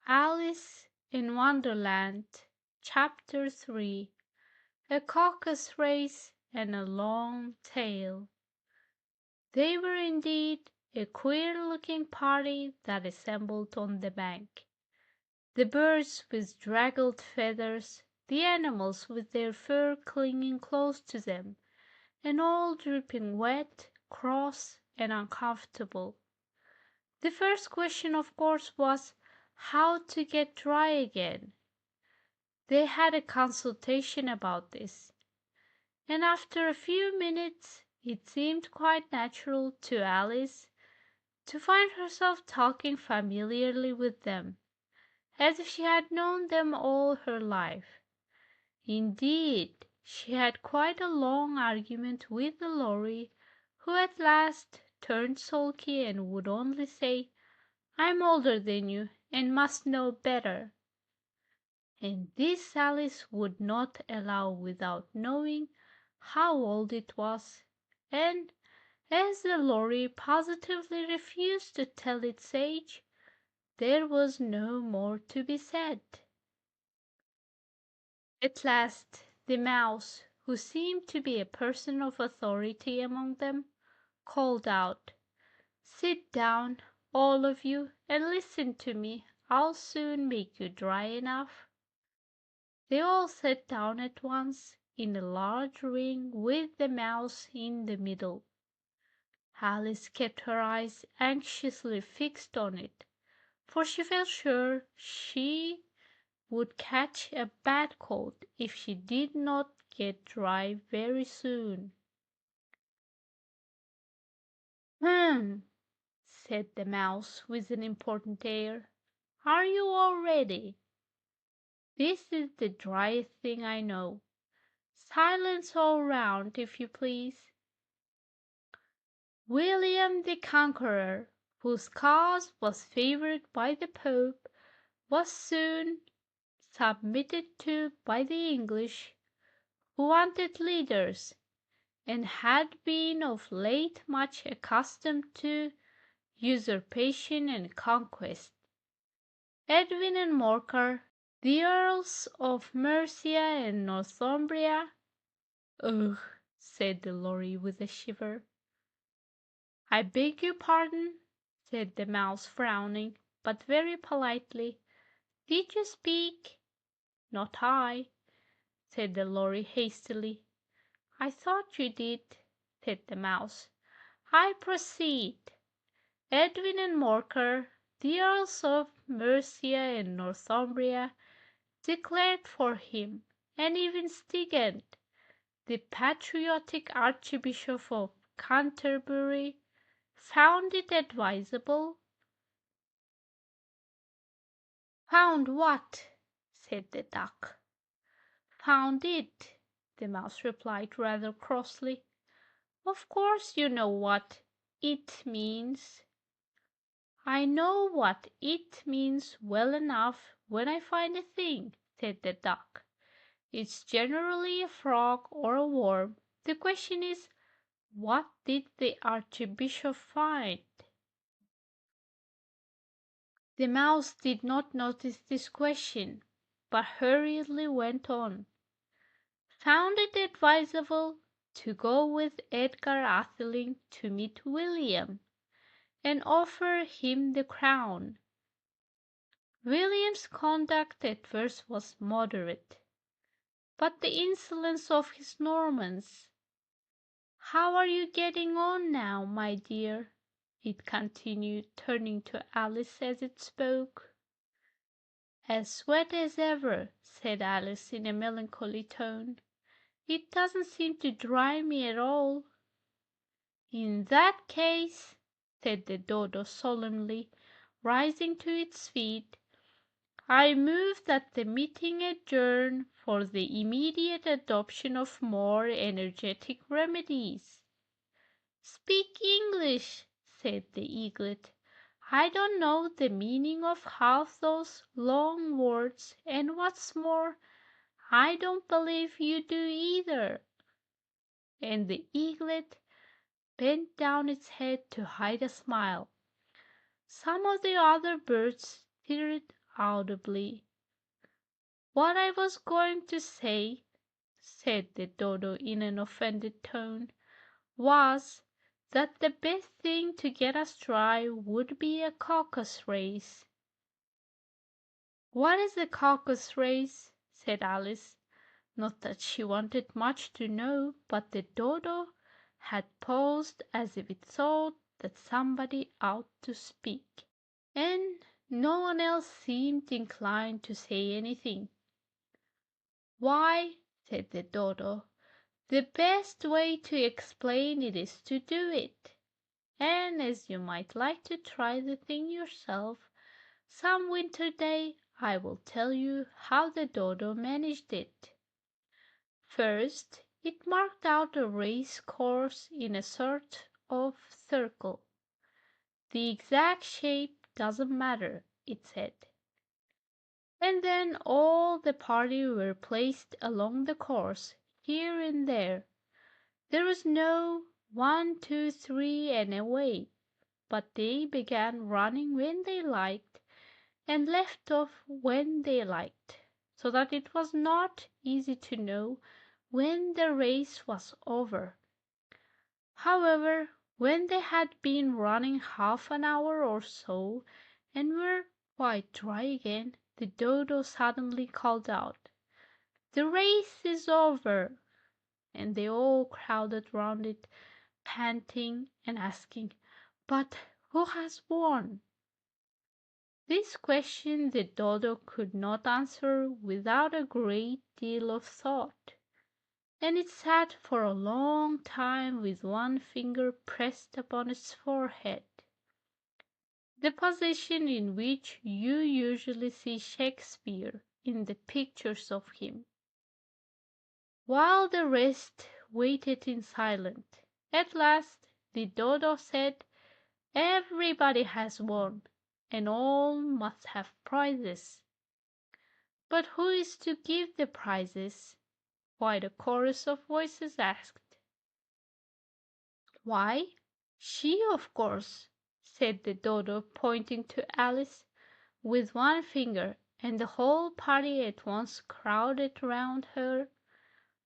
Alice in Wonderland, Chapter 3. A caucus race and a long tail. They were indeed a queer-looking party that assembled on the bank. The birds with draggled feathers, the animals with their fur clinging close to them, and all dripping wet, cross, and uncomfortable. The first question, of course, was how to get dry again. They had a consultation about this, and after a few minutes it seemed quite natural to Alice to find herself talking familiarly with them, as if she had known them all her life. Indeed, she had quite a long argument with the lorry, who at last turned sulky and would only say, "I'm older than you and must know better." And this Alice would not allow without knowing how old it was, and as the lorry positively refused to tell its age, there was no more to be said. At last the mouse, who seemed to be a person of authority among them, called out, "Sit down, all of you, and listen to me. I'll soon make you dry enough." They all sat down at once in a large ring with the mouse in the middle. Alice kept her eyes anxiously fixed on it, for she felt sure she would catch a bad cold if she did not get dry very soon. "Hm," said the mouse with an important air. "Are you all ready? This is the driest thing I know. Silence all round, if you please." William the Conqueror, whose cause was favored by the Pope, was soon submitted to by the English, who wanted leaders, and had been of late much accustomed to usurpation and conquest. Edwin and Morcar, the Earls of Mercia and Northumbria— "Ugh," said the lorry with a shiver. "I beg your pardon," said the mouse, frowning, but very politely. "Did you speak?" "Not I," said the lorry hastily. "I thought you did," said the mouse. "I proceed. Edwin and Morcar, the Earls of Mercia and Northumbria, declared for him, and even Stigand, the patriotic Archbishop of Canterbury, found it advisable." "Found what?" said the duck. "Found it," the mouse replied rather crossly. "Of course you know what 'it' means." "I know what 'it' means well enough when I find a thing," said the duck. "It's generally a frog or a worm. The question is, what did the Archbishop find?" The mouse did not notice this question, but hurriedly went on. "Found it advisable to go with Edgar Atheling to meet William, and offer him the crown. William's conduct at first was moderate, but the insolence of his Normans— How are you getting on now, my dear?" it continued, turning to Alice as it spoke. "As wet as ever," said Alice in a melancholy tone. "It doesn't seem to dry me at all." "In that case," said the dodo solemnly, rising to its feet, "I move that the meeting adjourn for the immediate adoption of more energetic remedies." "Speak English," said the eaglet. "I don't know the meaning of half those long words, and what's more, I don't believe you do either." And the eaglet bent down its head to hide a smile. Some of the other birds tittered audibly. "What I was going to say," said the dodo in an offended tone, "was that the best thing to get us dry would be a caucus race." "What is a caucus race?" said Alice. Not that she wanted much to know, but the dodo had paused as if it thought that somebody ought to speak, and no one else seemed inclined to say anything. "Why," said the dodo, "the best way to explain it is to do it. And as you might like to try the thing yourself some winter day, I will tell you how the dodo managed it. First, it marked out a race course in a sort of circle. The exact shape doesn't matter, it said. And then all the party were placed along the course, here and there. There was no 1, 2, 3, and away, but they began running when they liked, and left off when they liked, so that it was not easy to know when the race was over. However, when they had been running half an hour or so, and were quite dry again, the dodo suddenly called out, "The race is over!" And they all crowded round it, panting and asking, "But who has won?" This question the dodo could not answer without a great deal of thought, and it sat for a long time with one finger pressed upon its forehead, the position in which you usually see Shakespeare in the pictures of him. While the rest waited in silence, at last the dodo said, "Everybody has won, and all must have prizes." "But who is to give the prizes?" quite a chorus of voices asked. "Why, she, of course," said the dodo, pointing to Alice with one finger, and the whole party at once crowded round her,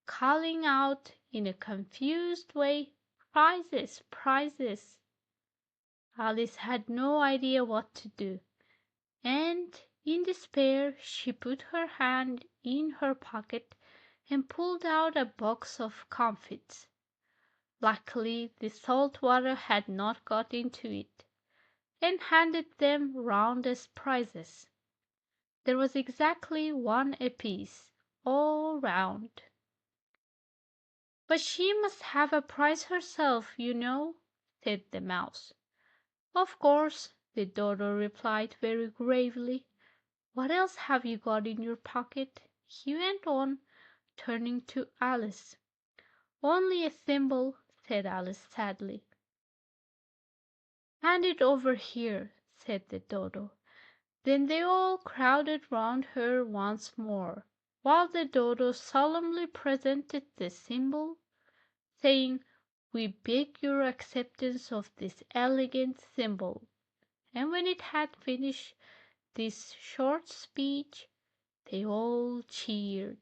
calling out in a confused way, "Prizes! Prizes!" Alice had no idea what to do, and in despair she put her hand in her pocket and pulled out a box of comfits. Luckily the salt water had not got into it, and handed them round as prizes. There was exactly one apiece, all round. "But she must have a prize herself, you know," said the mouse. "Of course," the dodo replied very gravely. "What else have you got in your pocket?" he went on, turning to Alice. "Only a thimble," said Alice sadly. "Hand it over here," said the dodo. Then they all crowded round her once more, while the dodo solemnly presented the thimble, saying, "We beg your acceptance of this elegant thimble." And when it had finished this short speech, they all cheered.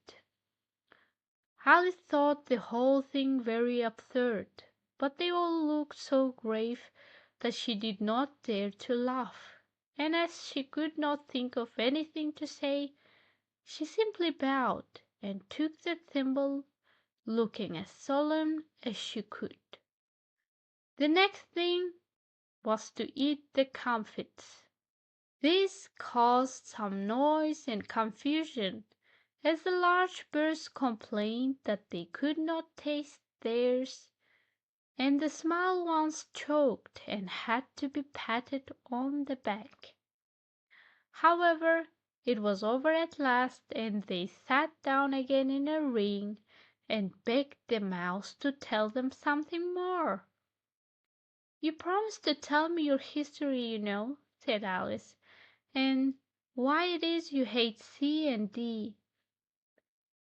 Alice thought the whole thing very absurd, but they all looked so grave that she did not dare to laugh, and as she could not think of anything to say, she simply bowed and took the thimble, looking as solemn as she could. The next thing was to eat the comfits. This caused some noise and confusion, as the large birds complained that they could not taste theirs, and the small ones choked and had to be patted on the back. However, it was over at last, and they sat down again in a ring and begged the mouse to tell them something more. "You promised to tell me your history, you know," said Alice, "and why it is you hate C and D."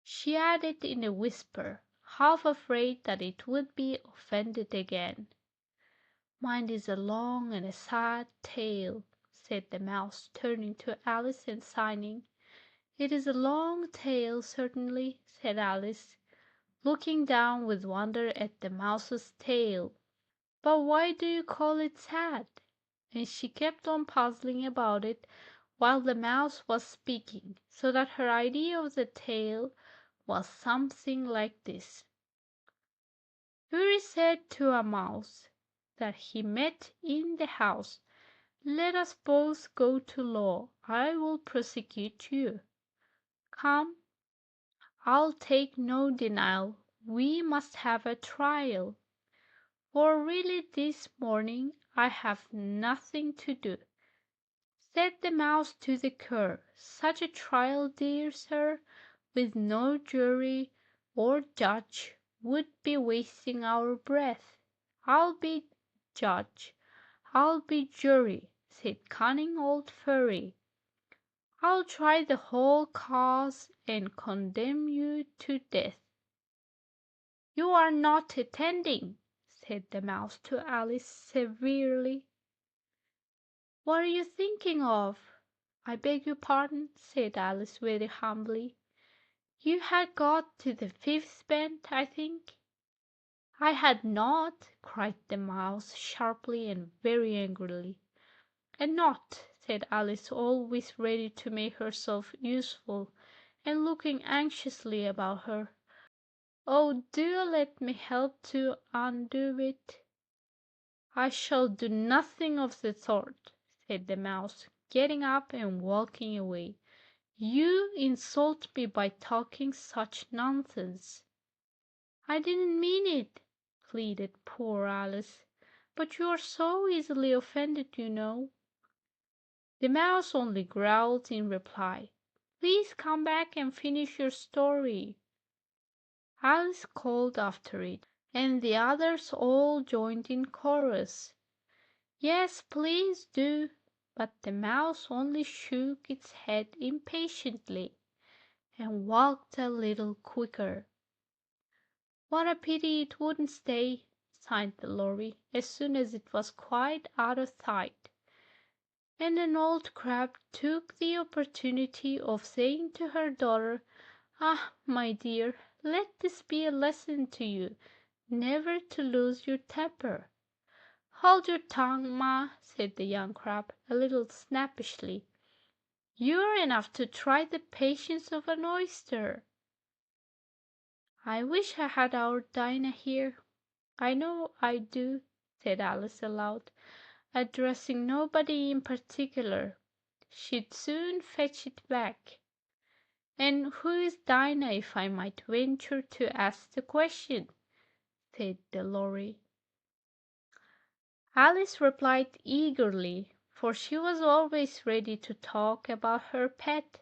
She added in a whisper, half afraid that it would be offended again, "Mine is a long and a sad tale," said the mouse, turning to Alice and signing. "It is a long tail, certainly," said Alice, looking down with wonder at the mouse's tail. "But why do you call it sad?" And she kept on puzzling about it while the mouse was speaking, so that her idea of the tail was something like this. Fury said to a mouse that he met in the house, "Let us both go to law. I will prosecute you. Come, I'll take no denial. We must have a trial. For really this morning I have nothing to do." Said the mouse to the cur, "Such a trial, dear sir, with no jury or judge, would be wasting our breath." "I'll be judge, I'll be jury," said cunning old Furry. "I'll try the whole cause and condemn you to death." "You are not attending," said the mouse to Alice severely. "What are you thinking of?" "I beg your pardon," said Alice very humbly. "You had got to the fifth bent, I think?" "I had not," cried the mouse sharply and very angrily. "And not," said Alice, always ready to make herself useful, and looking anxiously about her. "Oh, do let me help to undo it." "I shall do nothing of the sort," said the mouse, getting up and walking away. "You insult me by talking such nonsense." "I didn't mean it," pleaded poor Alice, "but you are so easily offended, you know." The mouse only growled in reply. "Please come back and finish your story." Alice called after it, and the others all joined in chorus. "Yes, please do," but the mouse only shook its head impatiently and walked a little quicker. "What a pity it wouldn't stay," sighed the lorry, as soon as it was quite out of sight. And an old crab took the opportunity of saying to her daughter, "Ah, my dear, let this be a lesson to you, never to lose your temper." "Hold your tongue, ma," said the young crab, a little snappishly. "You're enough to try the patience of an oyster." "I wish I had our Dinah here. I know I do," said Alice aloud, addressing nobody in particular. "She'd soon fetch it back." "And who is Dinah, if I might venture to ask the question?" said the lorry. Alice replied eagerly, for she was always ready to talk about her pet.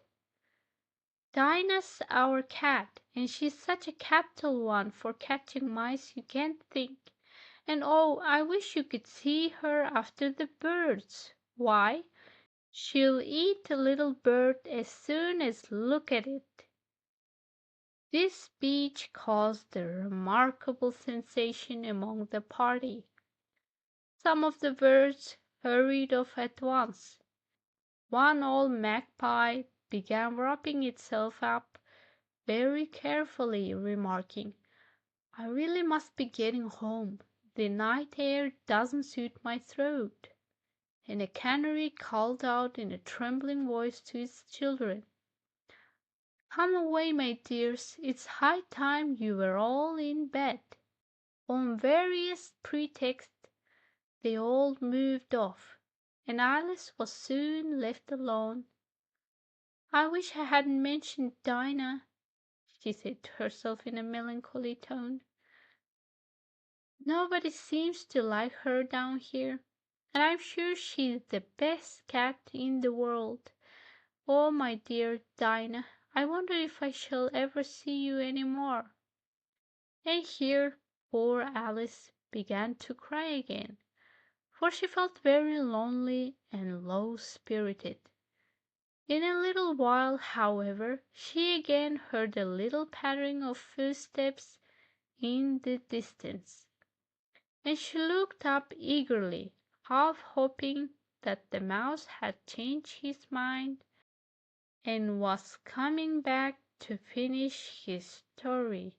"Dinah's our cat, and she's such a capital one for catching mice you can't think. And oh, I wish you could see her after the birds. Why, she'll eat a little bird as soon as look at it." This speech caused a remarkable sensation among the party. Some of the birds hurried off at once. One old magpie began wrapping itself up very carefully, remarking, "I really must be getting home. The night air doesn't suit my throat." And a canary called out in a trembling voice to its children, "Come away, my dears, it's high time you were all in bed." On various pretexts they all moved off, and Alice was soon left alone. "I wish I hadn't mentioned Dinah," she said to herself in a melancholy tone. "Nobody seems to like her down here, and I'm sure she's the best cat in the world. Oh, my dear Dinah, I wonder if I shall ever see you any more." And here poor Alice began to cry again, for she felt very lonely and low-spirited. In a little while, however, she again heard a little pattering of footsteps in the distance, and she looked up eagerly, half hoping that the mouse had changed his mind and was coming back to finish his story.